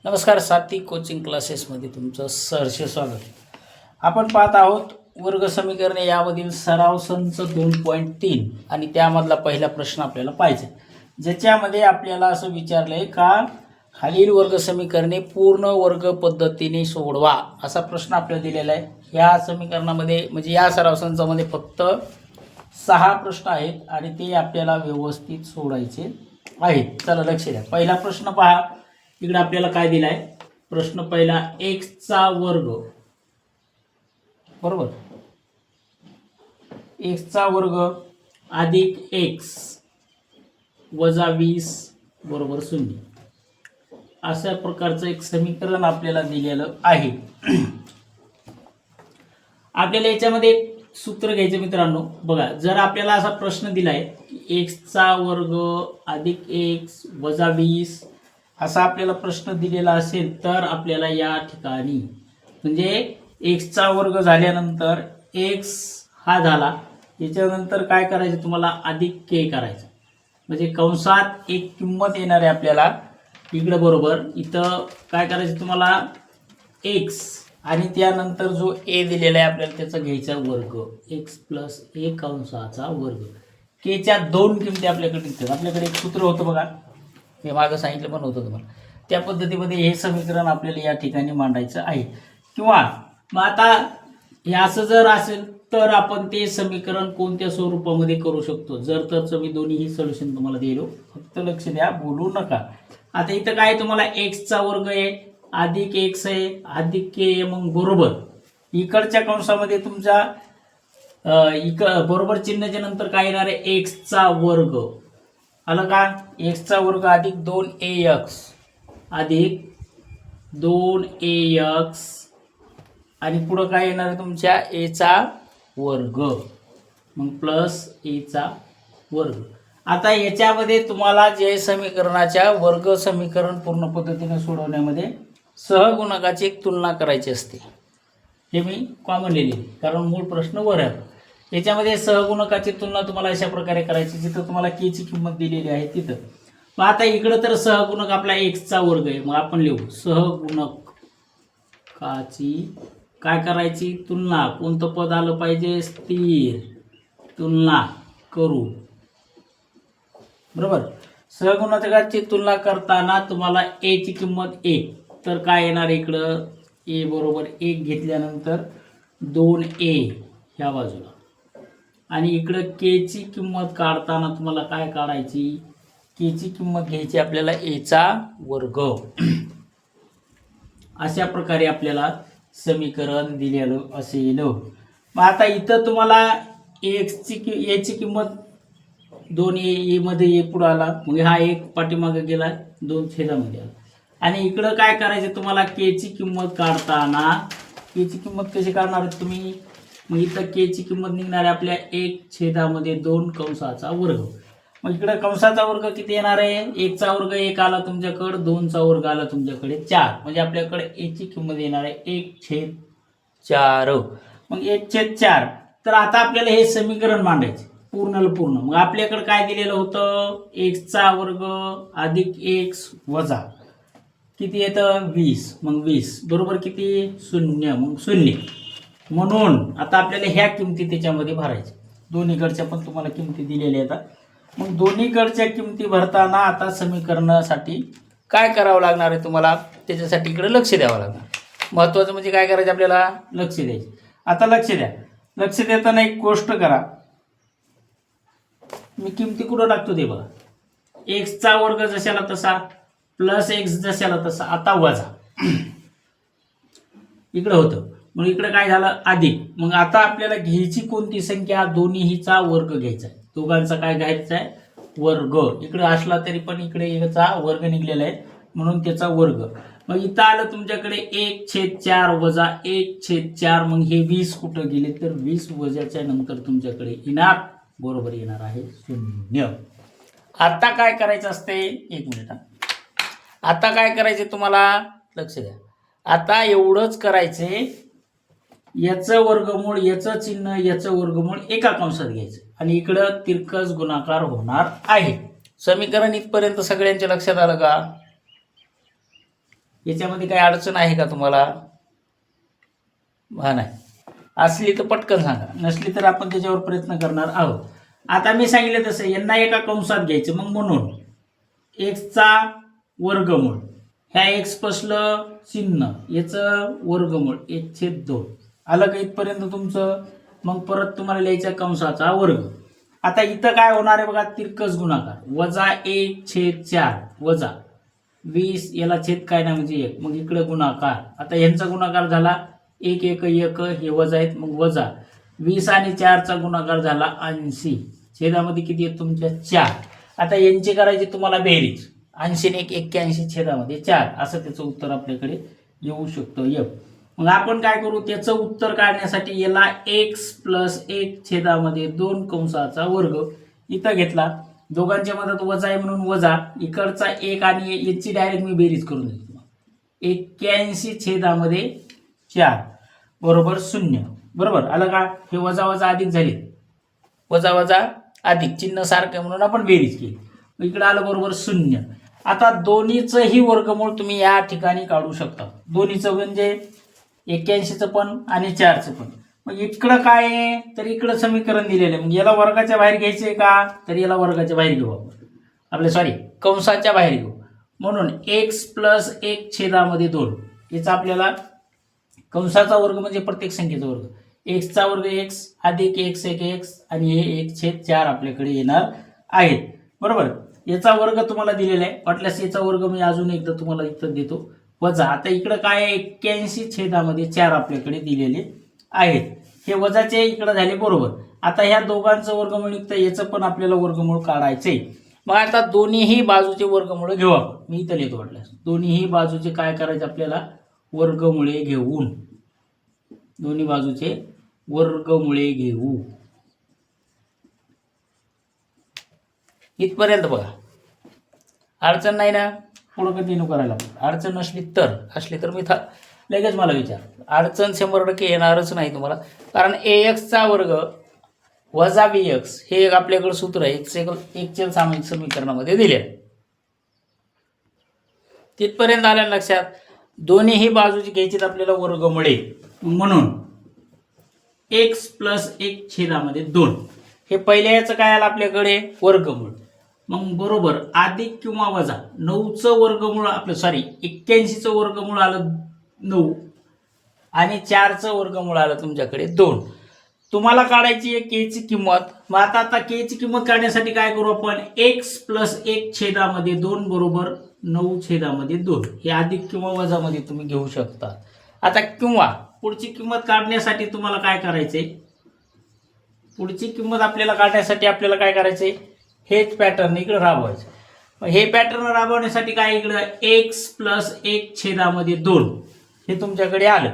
नमस्कार, सात्विक कोचिंग क्लासेसमध्ये तुमचं सहर्ष स्वागत. आपण पाहत आहोत वर्ग समीकरणे. यामधील सराव संच 2.3 आणि त्यामधला पहिला प्रश्न आपल्याला पाहिजे, ज्याच्यामध्ये आपल्याला असं विचारलंय का खालील वर्ग समीकरणे पूर्ण वर्ग पद्धतीने सोडवा, असा प्रश्न आपल्याला दिलेला आहे. या समीकरणामध्ये म्हणजे या सराव संचामध्ये फक्त 6 प्रश्न आहेत आणि ते आपल्याला व्यवस्थित सोडायचे आहेत. चला लक्ष द्या. पहिला प्रश्न पहा. इकडे आपल्याला काय दिलाय? प्रश्न पहिला, x चा वर्ग बरोबर, x चा वर्ग अधिक x वजा 20 बरोबर 0, अशा प्रकारचं एक समीकरण आपल्याला दिलेलं आहे. आपल्याला याच्यामध्ये एक सूत्र घ्यायचं मित्रांनो. बघा, जर आपल्याला असा प्रश्न दिलाय की x चा वर्ग अधिक x वजा 20 असा आपल्याला प्रश्न दिलेला असेल, तर आपल्याला या ठिकाणी म्हणजे x चा वर्ग झाल्यानंतर x हा झाला, याच्यानंतर काय करायचं तुम्हाला? अधिक k करायचं. म्हणजे कंसात एक किंमत येणार आहे आपल्याला इकडे बरोबर. इथं काय करायचं तुम्हाला? x आणि त्यानंतर जो a दिलेला आहे आपल्याला त्याचा घ्यायचा वर्ग, x प्लस a कंसाचा वर्ग. k च्या 2 किमती आपल्याकडे एक सूत्र होतं बघा, हे मागं सांगितलं पण होतं तुम्हाला. त्या पद्धतीमध्ये हे समीकरण आपल्याला या ठिकाणी मांडायचं आहे. किंवा मग आता हे असं जर असेल तर आपण ते समीकरण कोणत्या स्वरूपामध्ये करू शकतो? जर तर मी दोन्हीही सोल्युशन तुम्हाला दिलो, फक्त लक्ष द्या, बोलू नका. आता इथं काय तुम्हाला x चा वर्ग आहे, अधिक x आहे, अधिक k आहे. मग बरोबर इकडच्या कंसामध्ये तुमच्या बरोबर चिन्हाच्या नंतर काय येणार आहे? x चा वर्ग आलं का? x चा वर्ग अधिक 2ax अधिक 2ax आणि पुढं काय येणार आहे तुमच्या? a चा वर्ग, मग प्लस a चा वर्ग. आता याच्यामध्ये तुम्हाला जे समीकरणाच्या वर्ग समीकरण पूर्ण पद्धतीने सोडवण्यामध्ये सहगुणकाची एक तुलना करायची असते. हे मी कॉमन लिहिले कारण मूळ प्रश्न वर आहे. याच्यामध्ये सहगुणकाची तुलना तुम्हाला अशा प्रकारे करायची, जिथं तुम्हाला k ची किंमत दिलेली आहे तिथं. मग आता इकडं तर सहगुणक आपला x चा वर्ग आहे, मग आपण लिहू सहगुणकाची काय करायची? तुलना. कोणतं पद आलं पाहिजे? स्थिर. तुलना करू बरोबर. सहगुणकाची तुलना करताना तुम्हाला a ची किंमत 1, तर काय येणार इकडं? a बरोबर 1 घेतल्यानंतर 2a ह्या बाजूला, आणि इकडं k ची किंमत काढताना तुम्हाला काय काढायची? k ची किंमत घ्यायची आपल्याला a चा वर्ग. अशा प्रकारे आपल्याला समीकरण दिलेलं असेल. मग आता इथं तुम्हाला a ची किंमत 2a मध्ये a पुढे आला, मग हा 1 पाठीमागे गेला, 2 छेदामध्ये आला. आणि इकडं काय करायचं तुम्हाला? k ची किंमत काढताना k ची किंमत कशी काढणार आहेत तुम्ही? मग इथं k ची किंमत निघणार आहे आपल्या 1/2 कंसाचा वर्ग. मग इकडे कंसाचा वर्ग किती येणार आहे? 1 चा वर्ग 1 आला तुमच्याकडे, 2 चा वर्ग आला तुमच्याकडे 4, म्हणजे आपल्याकडे a ची किंमत येणार आहे 1/4. मग 1/4. तर आता आपल्याला हे समीकरण मांडायचे पूर्णला पूर्ण. मग आपल्याकडे काय दिलेलं होतं? x चा वर्ग अधिक x वजा किती येतं? 20. मग 20 बरोबर किती? 0. मग 0. म्हणून आता आपल्याला ह्या किमती त्याच्यामध्ये भरायच्या. दोन्हीकडच्या पण तुम्हाला किमती दिलेल्या आहेत. मग दोन्हीकडच्या किमती भरताना आता समीकरणासाठी काय करावं लागणार आहे तुम्हाला? त्याच्यासाठी इकडे लक्ष द्यावं लागणार. महत्त्वाचं म्हणजे काय करायचं आपल्याला? लक्ष द्यायचं. आता लक्ष द्या. लक्ष देताना एक गोष्ट करा. मी किमती कुठं टाकतो ते बघा. x चा वर्ग जशाला तसा, प्लस x जशाला तसा, आता वजा इकडे होतं. मग इकडे काय झालं? अधिक. मग आता आपल्याला घ्यायची कोणती संख्या? दोन्हीचा वर्ग घ्यायचा आहे. दोघांचा काय घ्यायचा आहे? वर्ग. इकडे असला तरी पण इकडे याचा वर्ग निघलेला आहे म्हणून त्याचा वर्ग. मग इथं आलं तुमच्याकडे 1/4 वजा 1/4. मग हे 20 कुठं गेले? तर 20 वजाच्या नंतर तुमच्याकडे येणार बरोबर येणार आहे 0. आता काय करायचं असते? एक मिनिट. आता काय करायचे तुम्हाला? लक्ष द्या. आता एवढंच करायचे, याचं वर्गमूळ, याचं चिन्ह, याचं वर्गमूळ एका कंसात घ्यायचं आणि इकडं तिरकस गुणाकार होणार आहे. समीकरण इथपर्यंत सगळ्यांच्या लक्षात आलं का? याच्यामध्ये काही अडचण आहे का तुम्हाला? हा, नाही असली तर पटकन सांगा, नसली तर आपण त्याच्यावर प्रयत्न करणार आहोत. आता मी सांगितलं तसं यांना एका कंसात घ्यायचं. मग म्हणून एक्सचा वर्गमूळ, ह्या एक्स पसलं चिन्ह, याचं वर्गमूळ 1/2. आलं का इथपर्यंत तुमचं? मग परत तुम्हाला लिहायचा कंसाचा वर्ग. आता इथं काय होणार आहे बघा, तिरकस गुणाकार. -1/4 वजा 20, याला छेद काय नाही म्हणजे 1. मग इकडे गुणाकार. आता यांचा गुणाकार झाला 1 1 1, हे वजा आहेत, मग वजा 20 आणि 4चा गुणाकार झाला 80. छेदामध्ये किती आहेत तुमच्या? 4. आता यांची करायची तुम्हाला बेरीज. 80 ने 81 छेदामध्ये 4, असं त्याचं उत्तर आपल्याकडे येऊ शकतं F. मग आपण काय करू, त्याचं उत्तर काढण्यासाठी याला x + 1 छेदामध्ये 2 कंसाचा वर्ग इथं घेतला. दोघांच्या मधात वजा आहे म्हणून वजा, इकडचा 1 आणि याची डायरेक्ट मी बेरीज करून देतो. 81 छेदामध्ये 4 बरोबर 0. बरोबर आलं का? हे वजा वजा अधिक झाले, वजा वजा अधिक, चिन्ह सारखं म्हणून आपण बेरीज केली. इकडे आलं बरोबर 0. आता दोन्हीचंही वर्गमूळ तुम्ही या ठिकाणी काढू शकता. दोन्हीचं म्हणजे 81चं पण आणि 4चं पण. मग इकडं काय आहे, तर इकडं समीकरण दिलेलं आहे. मग याला वर्गाच्या बाहेर घ्यायचंय का, तर याला वर्गाच्या बाहेर घेऊ आपण, कंसाच्या बाहेर घेऊ. म्हणून x + 1 छेदामध्ये 2, याचा आपल्याला कंसाचा वर्ग म्हणजे प्रत्येक संख्येचा वर्ग, एक्सचा वर्ग x अधिक x 1 x आणि हे 1/4 आपल्याकडे येणार आहेत. बरोबर, याचा वर्ग तुम्हाला दिलेला आहे. वाटल्यास याचा वर्ग मी अजून एकदा तुम्हाला इथं देतो वजा. आता इकडं काय आहे, 81 छेदामध्ये 4 आपल्याकडे दिलेले आहेत. हे वजाचे इकडं झाले बरोबर. आता ह्या दोघांचं वर्गमूळ निघतं, याचं पण आपल्याला वर्गमूळ काढायचंय. मग आता दोन्हीही बाजूचे वर्गमूळ घेऊ आपण. मी इथं लिहितो वाटल्यास. दोन्हीही बाजूचे काय करायचे आपल्याला, वर्गमुळे घेऊन, दोन्ही बाजूचे वर्गमुळे घेऊ. इथपर्यंत बघा, अडचण नाही ना? पुढं कंटिन्यू करायला. अडचण असली तर मी लगेच मला विचार. अडचण 100% येणारच नाही तुम्हाला, कारण ax वर्ग वजा bx हे एक आपल्याकडे सूत्र आहे, एकचल सामायिक समीकरणामध्ये दिले. तिथपर्यंत आल्या लक्षात? दोन्हीही बाजूची घ्यायची आपल्याला वर्गमुळे. म्हणून x + 1 छेदामध्ये 2, हे पहिल्या याचं काय आलं आपल्याकडे, वर्गमूळ. मग बरोबर अधिक किंवा वजा 9चं वर्गमूळ आपलं 81चं वर्गमूळ आलं 9 आणि 4चं वर्गमूळ आलं तुमच्याकडे 2. तुम्हाला काढायची आहे k ची किंमत. मग आता k ची किंमत काढण्यासाठी काय करू आपण, x + 1 छेदामध्ये 2 बरोबर 9 छेदामध्ये 2, हे अधिक किंवा वजामध्ये तुम्ही घेऊ शकता. आता किंवा पुढची किंमत काढण्यासाठी तुम्हाला काय करायचंय, पुढची किंमत आपल्याला काढण्यासाठी आपल्याला काय करायचंय, हेच पॅटर्न इकडे राबवायचं. मग हे पॅटर्न राबवण्यासाठी काय, इकडं x + 1 छेदामध्ये 2 हे तुमच्याकडे आलं.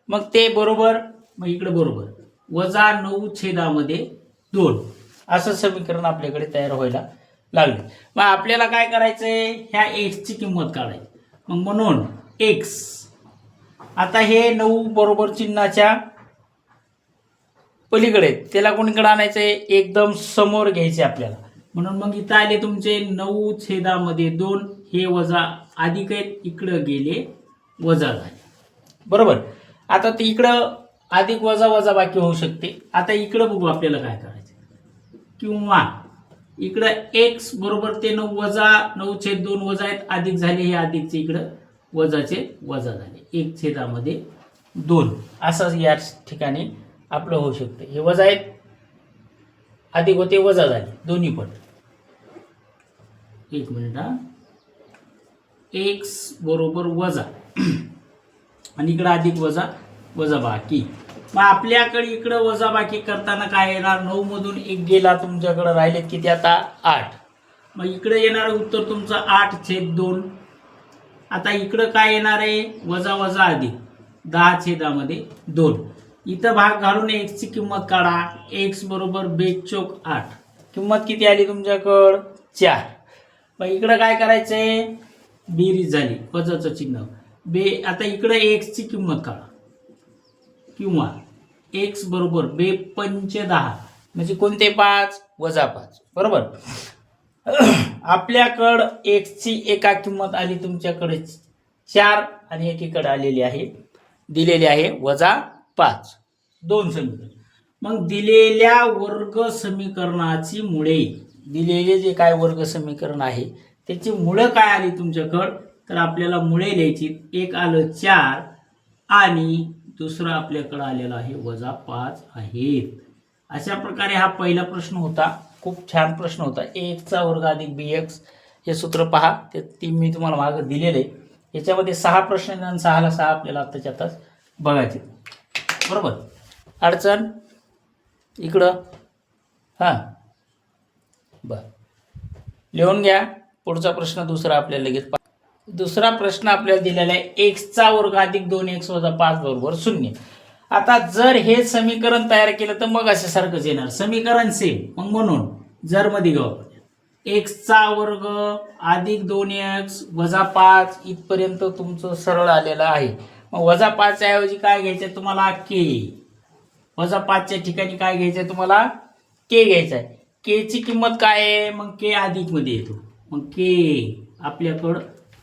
मग ते बरोबर, मग इकडे बरोबर वजा 9 छेदामध्ये 2 असं समीकरण आपल्याकडे तयार व्हायला लागले. मग आपल्याला काय करायचंय, ह्या x ची किंमत काढायची. मग म्हणून x, आता हे 9 बरोबर चिन्हाच्या पलीकडे, त्याला कोणीकडे आणायचंय, एकदम समोर घ्यायचे आपल्याला. म्हणून मग इथं आले तुमचे 9 छेदामध्ये 2, हे वजा अधिक आहेत, इकडं गेले वजा झाले. बरोबर, आता ते इकडं अधिक वजा वजा बाकी होऊ शकते. आता इकडं बघू आपल्याला काय करायचं, किंवा इकडं x बरोबर ते 9 वजा 9/2 वजा आहेत, अधिक झाले, हे अधिकचे इकडं वजाचे वजा झाले, 1 छेदामध्ये 2 असं या ठिकाणी आपलं होऊ शकतं. हे वजा आहेत, अधिक होते, वजा झाले, दोन्ही पण. एक मिनिट हा, x बरोबर वजा आणि इकडं अधिक वजा वजा बाकी. मग आपल्याकडे इकडं वजा बाकी करताना काय येणार, 9 मधून 1 गेला, तुमच्याकडे राहिलेत किती आता 8. मग इकडे येणार उत्तर तुमचं 8/2. आता इकडं काय येणार आहे, वजा वजा अधिक 10 छेदामध्ये 2. इथं भाग घालून x ची किंमत काढा. x बरोबर 2/8, किंमत किती आली तुमच्याकडं 4. मग इकडं काय करायचंय, बेरीज झाली, वजाचं चिन्ह आता इकडे x ची किंमत काढा, किंवा x बरोबर 2×5 म्हणजे कोणते 5 वजा 5. बरोबर, आपल्याकडं x ची एका किंमत आली तुमच्याकडे 4 आणि एकीकडे आलेली आहे दिलेली आहे -5 दोन समीकरण. मग दिलेल्या वर्ग समीकरणाची मुळे दिलेले जे काय वर्ग समीकरण आहे त्याची मुळे काय आली तुमच्याकडं तर आपल्याला मुळे लिहायची. एक आलं 4 आणि दुसरं आपल्याकडे आलेलं आहे -5 आहेत. अशा प्रकारे हा पहिला प्रश्न होता. खूप छान प्रश्न होता. ax वर्ग अधिक bx हे सूत्र पहा ते मी तुम्हाला मागे दिलेले आहे. याच्यामध्ये 6 प्रश्न आणि 6ला 6 आपल्याला आत्ताच्या आताच बघायचे. बरोबर. अडचण इकडं हां बरं लिहून घ्या. पुढचा प्रश्न दुसरा आपल्याला लगेच दुसरा प्रश्न आपल्याला दिलेला आहे x वर्ग अधिक 2x - 5 बरोबर 0. आता जर हे समीकरण तयार केलं तर मग असे सारखंच येणार समीकरण सेम. मग म्हणून जर मध्ये घेऊ आपण x वर्ग अधिक 2x - 5 इथपर्यंत तुमचं सरळ आलेलं आहे. मग -5 ऐवजी काय घ्यायचं तुम्हाला k. -5 च्या ठिकाणी काय घ्यायचंय तुम्हाला k घ्यायचा आहे. k ची किंमत काय आहे मग k अधिक मध्ये येतो. मग k आपल्याकडं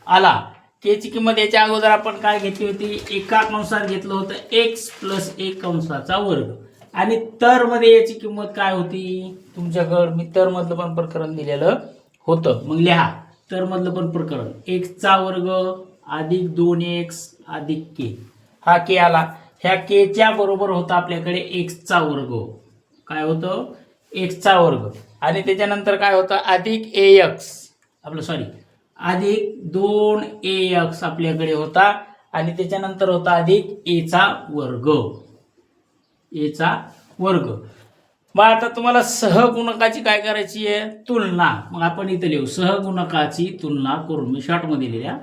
आला. k ची किंमत याच्या अगोदर आपण काय घेतली होती एका कंसात घेतलं होतं x + 1 कंसाचा वर्ग आणि तर मध्ये याची किंमत काय होती तुमच्याकडं मी तर मधलं पण प्रकरण दिलेलं होतं. मग लिहा तर मधलं पण प्रकरण x वर्ग अधिक 2x अधिक k. हा k आला. ह्या k च्या बरोबर होता आपल्याकडे x वर्ग. काय होतं x वर्ग आणि त्याच्यानंतर काय होतं अधिक ax आपलं सॉरी अधिक 2ax आपल्याकडे होता आणि त्याच्यानंतर होता अधिक a चा वर्ग. मग आता तुम्हाला सहगुणकाची काय करायची आहे तुलना. मग आपण इथे लिहू सहगुणकाची तुलना करून. मी शॉर्ट मध्ये लिहिल्या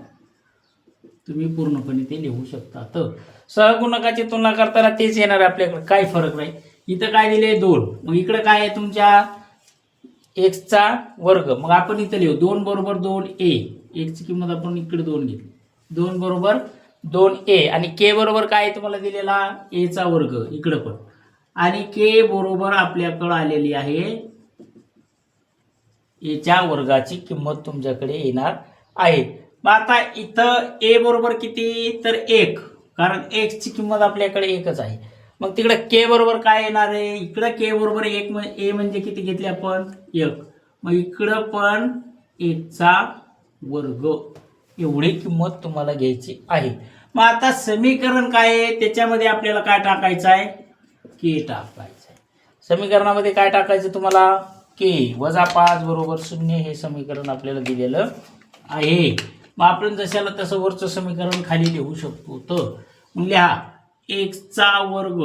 तुम्ही पूर्णपणे ते लिहू शकता. तर सहगुणकाची तुलना करताना तेच येणार आपल्याकडे काही फरक नाही. इथं काय दिले 2 मग इकडे काय आहे तुमच्या x वर्ग. मग आपण इथं लिहू 2 बरोबर 2a. x ची किंमत आपण इकडे 2 घेतली 2 बरोबर 2a आणि k बरोबर काय आहे तुम्हाला दिलेला a चा वर्ग इकडे पण आणि k बरोबर आपल्याकडे आलेली आहे a च्या वर्गाची किंमत तुमच्याकडे येणार आहे. मग आता इथं a बरोबर किती तर 1 कारण x ची किंमत आपल्याकडे 1च आहे. मग तिकडे k बरोबर काय येणार आहे इकडे k बरोबर 1 a म्हणजे किती घेतले आपण 1. मग इकडं पण 1 चा वर्ग एवढी किंमत तुम्हाला घ्यायची आहे. मग आता समीकरण काय आहे त्याच्यामध्ये आपल्याला काय टाकायचं आहे k टाकायचं आहे. समीकरणामध्ये काय टाकायचं तुम्हाला k -5 बरोबर 0 हे समीकरण आपल्याला दिलेलं आहे. मग आपण जशाला तसं वरचं समीकरण खाली लिहू शकतो. तर मग लिहा x वर्ग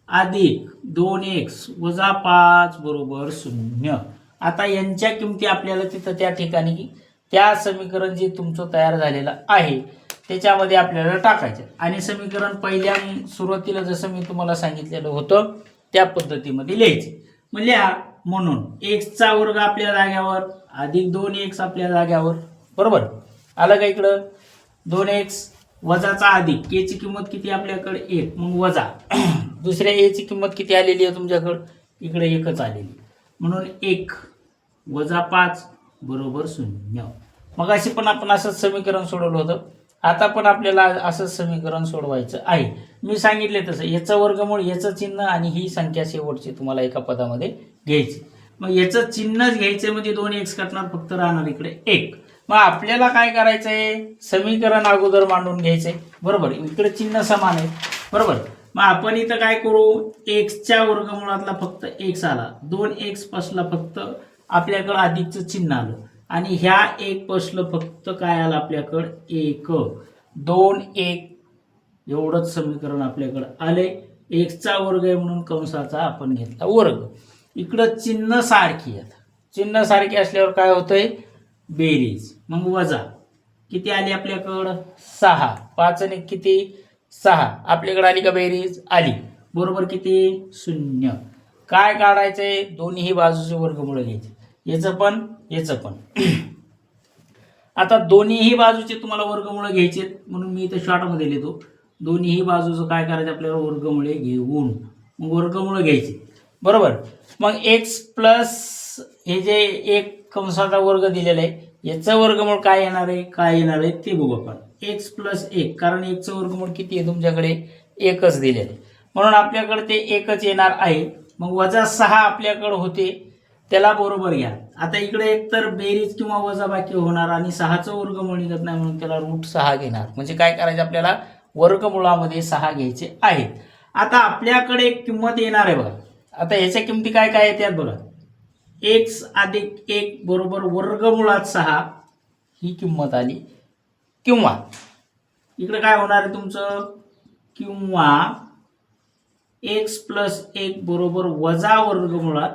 अधिक 2x - 5 बरोबर 0. आता यांच्या किमती आपल्याला तिथं त्या ठिकाणी त्या समीकरण जे तुमचं तयार झालेलं आहे त्याच्यामध्ये आपल्याला टाकायचं आणि समीकरण पहिल्या सुरुवातीला जसं मी तुम्हाला सांगितलेलं होतं त्या पद्धतीमध्ये लिहायचे. मग लिहा म्हणून x वर्ग आपल्या जाग्यावर अधिक 2x आपल्या जाग्यावर. बरोबर आलं का इकडं 2x वजाचा अधिक k ची किंमत किती आपल्याकडे 1 मग वजा दुसऱ्या a ची किंमत किती आलेली आहे तुमच्याकडे इकडे 1च आलेली म्हणून 1 - 5 बरोबर 0. मग अशी पण आपण असंच समीकरण सोडवलं होतं. आता पण आपल्याला असंच समीकरण सोडवायचं आहे. मी सांगितले तसं याचं वर्गमूळ याचं चिन्ह आणि ही संख्या शेवटची तुम्हाला एका पदामध्ये घ्यायची. मग याचं चिन्हच घ्यायचं म्हणजे 2x कटणार फक्त राहणार इकडे 1. मग आपल्याला काय करायचंय समीकरण अगोदर मांडून घ्यायचंय. बरोबर इकडे चिन्ह समान आहे. बरोबर मग आपण इथं काय करू x च्या वर्गमूळातला फक्त x आला 2x पासला फक्त आपल्याकडे अधिकचं चिन्ह आलं आणि ह्या 1 पासलं फक्त काय आलं आपल्याकडे 1 2 1 एवढंच समीकरण आपल्याकडे आले. x चा वर्ग आहे म्हणून कंसाचा आपण घेतला वर्ग. इकडं चिन्ह सारखी आहेत. चिन्ह सारखी असल्यावर काय होतंय बेरीज. मग वजा किती आली आपल्याकडं 6 5 आणि किती 6 आपल्याकडे आली का बेरीज आली. बरोबर किती 0. काय काढायचंय दोन्ही बाजूचे वर्गमूळ घ्यायचे याचं पण आता दोन्हीही बाजूचे तुम्हाला वर्गमूळ घ्यायचे म्हणून मी इथे शॉर्ट मध्ये लिहितो. दोन्हीही बाजूचं काय करायचं आपल्याला वर्गमूळे घेऊन मग वर्गमूळ घ्यायचे. बरोबर मग x प्लस हे जे 1 कंसाचा वर्ग दिलेला आहे याचं वर्गमूळ काय येणार आहे ते बघू आपण. एक्स प्लस 1, कारण 1चं वर्गमूळ किती आहे तुमच्याकडे, 1च दिलेलं आहे, म्हणून आपल्याकडे ते 1च येणार आहे. मग वजा 6 आपल्याकडे होते, त्याला बरोबर घ्या. आता इकडे एकतर बेरीज किंवा वजाबाकी होणार आणि 6चं वर्गमूळ निघत नाही, म्हणून त्याला √6 घेणार. म्हणजे काय करायचं, आपल्याला वर्गमूळामध्ये 6 घ्यायचे आहेत. आता आपल्याकडे एक किंमत येणार आहे बघा. आता ह्याच्या किमती काय काय येतात बघा. x अधिक 1 बरोबर वर्गमुळात 6 ही किंमत आली. किंवा इकडे काय होणार आहे तुमचं, किंवा x प्लस 1 बरोबर वजा वर्गमुळात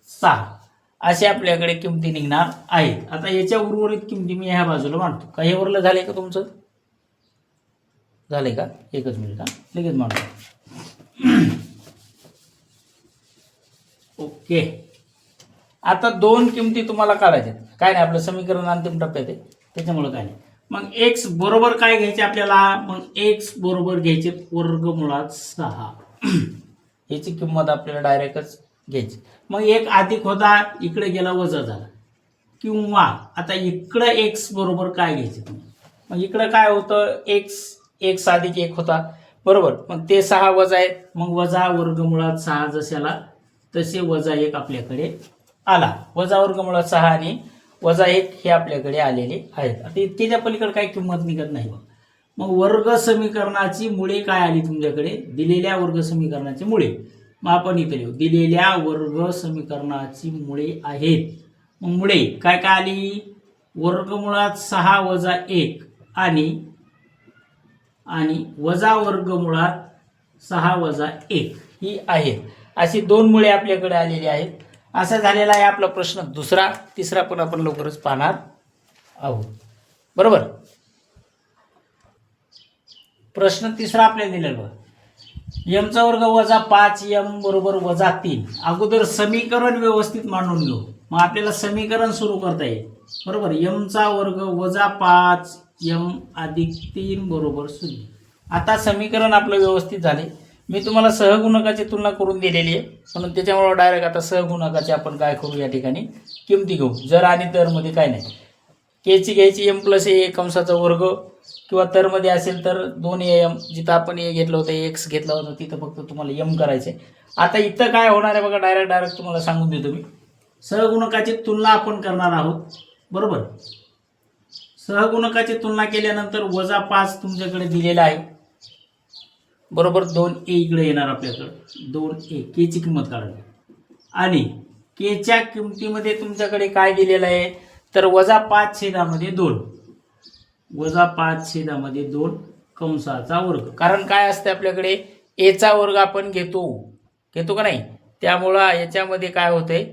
6 असे आपल्याकडे किमती निघणार आहेत. आता याच्या उर्वरित किमती मी ह्या बाजूला मांडतो. का हे वरलं झाले का तुमचं, झाले का, एकच मिनिट, लगेच मांडतो. ओके, आता दोन किमती तुम्हाला काढायच्या, काय नाही, आपलं समीकरण अंतिम टप्प्यात आहे त्याच्यामुळे काय नाही. मग x बरोबर काय घ्यायचे आपल्याला, मग x बरोबर घ्यायचे वर्गमुळात 6 याची किंमत आपल्याला डायरेक्टच घ्यायची. मग 1 अधिक होता, इकडे गेला वजा झाला. किंवा आता इकडे x बरोबर काय घ्यायचे तुम्ही, मग इकडे काय होतं, x अधिक 1 होता बरोबर, मग ते 6 वजा आहेत, मग वजा वर्गमुळात 6 जशाला तसे वजा 1 आपल्याकडे आला. वजा वर्गमुळात 6 आणि वजा 1 हे आपल्याकडे आलेले आहेत. आता इतकेच्या पलीकडे काही किंमत निघत नाही. मग वर्ग समीकरणाची मुळे काय आली तुमच्याकडे, दिलेल्या वर्ग समीकरणाची मुळे. मग आपण इथे लिहू, दिलेल्या वर्ग समीकरणाची मुळे आहेत. मग मुळे काय काय आली, वर्गमुळात 6 वजा 1 आणि वजा वर्गमुळात 6 वजा 1 ही आहेत. अशी दोन मुळे आपल्याकडे आलेली आहेत. असा झालेला आहे आपला प्रश्न दुसरा. तिसरा पण आपण लवकरच पाहणार आहोत, बरोबर. प्रश्न तिसरा आपल्याला दिलेला बघा, यमचा वर्ग वजा 5m बरोबर वजा 3. अगोदर समीकरण व्यवस्थित मांडून घेऊ, मग आपल्याला समीकरण सुरू करता येईल, बरोबर. यमचा वर्ग वजा 5m अधिक 3 बरोबर 0. आता समीकरण आपलं व्यवस्थित झाले. मी तुम्हाला सहगुणकाची तुलना करून दिलेली आहे, म्हणून त्याच्यामुळे डायरेक्ट आता सहगुणकाचे आपण काय करू, या ठिकाणी किमती घेऊ. जर आणि तरमध्ये काय नाही, केची घ्यायची m प्लस a कंसाचा वर्ग, किंवा तरमध्ये असेल तर 2am, जिथं आपण a घेतलं होतं, x घेतला होता, तिथं फक्त तुम्हाला m करायचे. आता इथं काय होणार आहे बघा, डायरेक्ट तुम्हाला सांगून देतो मी. सहगुणकाची तुलना आपण करणार आहोत, बरोबर. सहगुणकाची तुलना केल्यानंतर वजा 5 तुमच्याकडे दिलेला आहे, बरोबर. 2a इकडे येणार आपल्याकडे, 2a केची किंमत काढायची. आणि केच्या किमतीमध्ये तुमच्याकडे काय दिलेलं आहे, तर वजा 5/2, वजा 5/2 कंसाचा वर्ग. कारण काय असते आपल्याकडे, एचा वर्ग आपण घेतो का नाही, त्यामुळं याच्यामध्ये काय होतंय,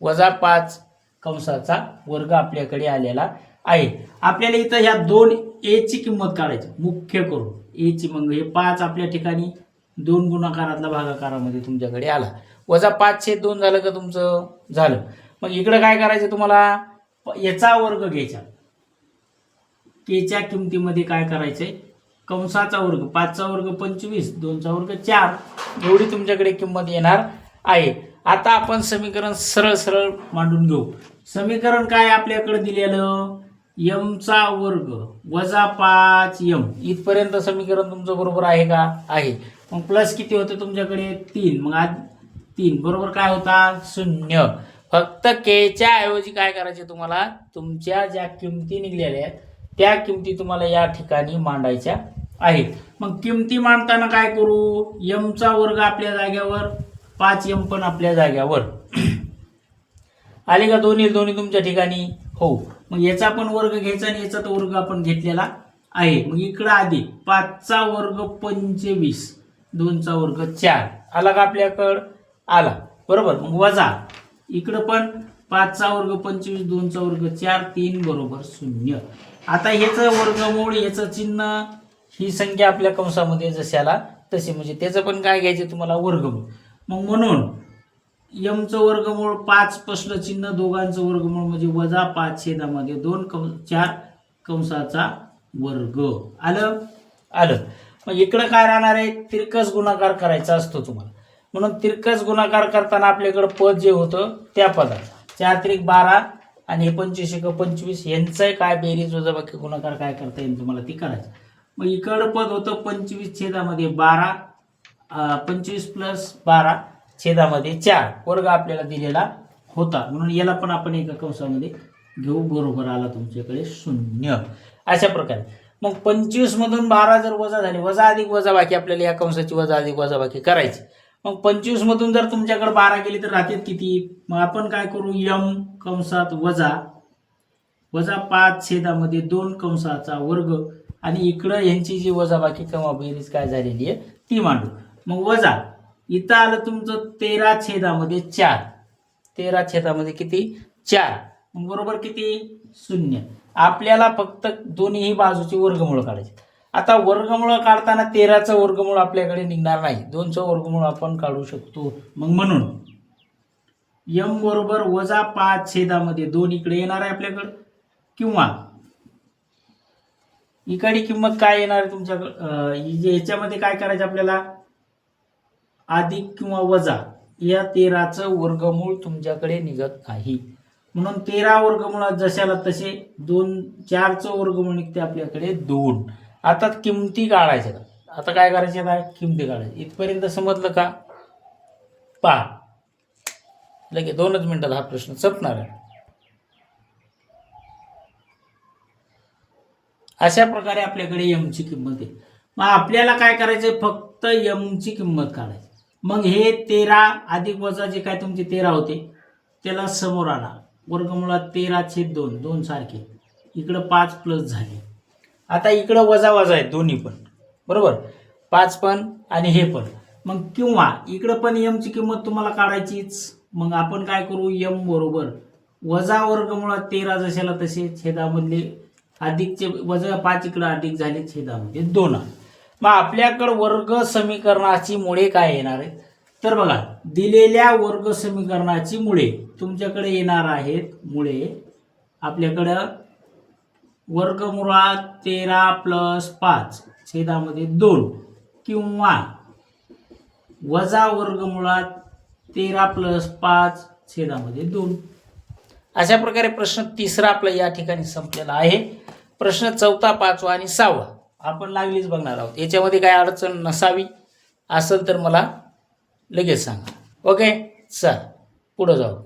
वजा 5 कंसाचा वर्ग आपल्याकडे आलेला आहे. आपल्याला इथं ह्या 2a ची किंमत काढायची मुख्य करून, a ची. मग हे 5 आपल्या ठिकाणी 2 गुणाकारातला भागाकारामध्ये तुमच्याकडे आला. वजा 5/2 झालं का तुमचं, झालं. मग इकडं काय करायचं तुम्हाला, याचा वर्ग घ्यायचा. केच्या किमतीमध्ये काय करायचंय, कंसाचा वर्ग, 5चा वर्ग 25, 2चा वर्ग 4, एवढी तुमच्याकडे किंमत येणार आहे. आता आपण समीकरण सरळ मांडून घेऊ. समीकरण काय आपल्याकडे दिलेलं, यमचा वर्ग वजा 5m इथपर्यंत समीकरण तुमचं बरोबर आहे का, आहे. मग प्लस किती होतं तुमच्याकडे, 3. मग आज 3 बरोबर काय होता, 0. फक्त केच्या ऐवजी काय करायचे तुम्हाला, तुमच्या ज्या किमती निघलेल्या आहेत त्या किमती तुम्हाला या ठिकाणी मांडायच्या आहेत. मग किमती मांडताना काय करू, यमचा वर्ग आपल्या जाग्यावर, 5m पण आपल्या जाग्यावर आले का, दोन्ही तुमच्या ठिकाणी, हो. मग याचा पण वर्ग घ्यायचा आणि याचा तो वर्ग आपण घेतलेला आहे. मग इकडं आधी 5चा वर्ग 25, 2चा वर्ग 4 आला का आपल्याकडं, आला, बरोबर. मग वजा इकडं पण 5चा वर्ग 25, 2चा वर्ग 4, 3 बरोबर 0. आता ह्याचं वर्गमूळ, याचं चिन्ह, ही संख्या आपल्या कंसामध्ये जशाला तसे, म्हणजे त्याचं पण काय घ्यायचे तुम्हाला, वर्गमूळ. मग म्हणून यमचं वर्गमूळ 5 स्पष्ट चिन्ह, दोघांचं वर्गमूळ म्हणजे वजा 5/2 4 कंसाचा वर्ग. आलं. मग इकडं काय राहणार आहे, तिरकस गुणाकार करायचा असतो तुम्हाला, म्हणून तिरकस गुणाकार करताना आपल्याकडं पद जे होतं त्या पदाचा 4 त्रिक 12, आणि हे 25 यांचं काय बेरीज वजाबाकी गुणाकार काय करता येईल तुम्हाला ती करायचं. मग इकडं पद होतं 25 छेदामध्ये 12, 25 प्लस 12 छेदामध्ये 4 वर्ग आपल्याला दिलेला होता, म्हणून याला पण आपण एका कंसामध्ये घेऊ. बरोबर आला तुमच्याकडे 0. अशा प्रकारे मग 25 मधून 12 जर वजा झाले, वजा अधिक वजा बाकी आपल्याला या कंसाची वजा अधिक वजा बाकी करायची. मग 25 मधून जर तुमच्याकडे 12 गेली तर राहतात किती? मग आपण काय करू, यम कंसात वजा 5 छेदामध्ये 2 कंसाचा वर्ग आणि इकडं यांची जी वजाबाकी किंवा बेरीज काय झालेली आहे ती मांडू. मग वजा इथं आलं तुमचं 13 छेदामध्ये 4, 13 छेदामध्ये किती? 4. मग बरोबर किती? 0. आपल्याला फक्त दोन्ही बाजूची वर्गमूळ काढायची. आता वर्गमूळ काढताना 13चं वर्गमूळ आपल्याकडे निघणार नाही, 2चं वर्गमूळ आपण काढू शकतो. मग म्हणून यम बरोबर वजा 5 छेदामध्ये 2 इकडे येणार आहे आपल्याकडं, किंवा इकडे किंमत काय येणार आहे तुमच्याकडे, याच्यामध्ये काय करायचं आपल्याला, अधिक किंवा वजा या 13चं वर्गमूळ तुमच्याकडे निघत नाही, म्हणून 13 वर्गमूळात जशाला तसे 4चं वर्गमूळ निघते आपल्याकडे 2. आता किमती काढायच्या. आता काय करायचे आहे, किमती काढायच्या. इथपर्यंत समजलं का? पहा लगेच 2च मिनिटात हा प्रश्न संपणार आहे. अशा प्रकारे आपल्याकडे यमची किंमत आहे. मग आपल्याला काय करायचं, फक्त यमची किंमत काढायची. मग हे 13 अधिक वजा जे काय तुमचे 13 होते त्याला समोर आणा, वर्गमुळात 13/2, 2 सारखे, इकडं 5 प्लस झाले. आता इकडं वजा वजा आहे दोन्ही पण, बरोबर, 5 पण आणि हे पण. मग किंवा इकडं पण यमची किंमत तुम्हाला काढायचीच. मग आपण काय करू, यम बरोबर वजा वर्गमुळात 13 जशाला तसे छेदामधले अधिकचे वजा 5 इकडं अधिक झाले छेदामध्ये 2. मग आपल्याकडं वर्ग समीकरणाची मुळे काय येणार आहे, तर बघा दिलेल्या वर्ग समीकरणाची मुळे तुमच्याकडे येणार आहेत. मुळे आपल्याकडं वर्गमुळात 13 प्लस 5 छेदामध्ये 2 किंवा वजा वर्गमुळात 13 प्लस 5 छेदामध्ये 2. अशा प्रकारे प्रश्न 3 आपला या ठिकाणी संपलेला आहे. प्रश्न 4, 5 आणि 6 आपण लागलीच बघणार आहोत. याच्यामध्ये काय अडचण नसावी, असेल तर मला लगेच सांगा. ओके, चल पुढे जाऊ.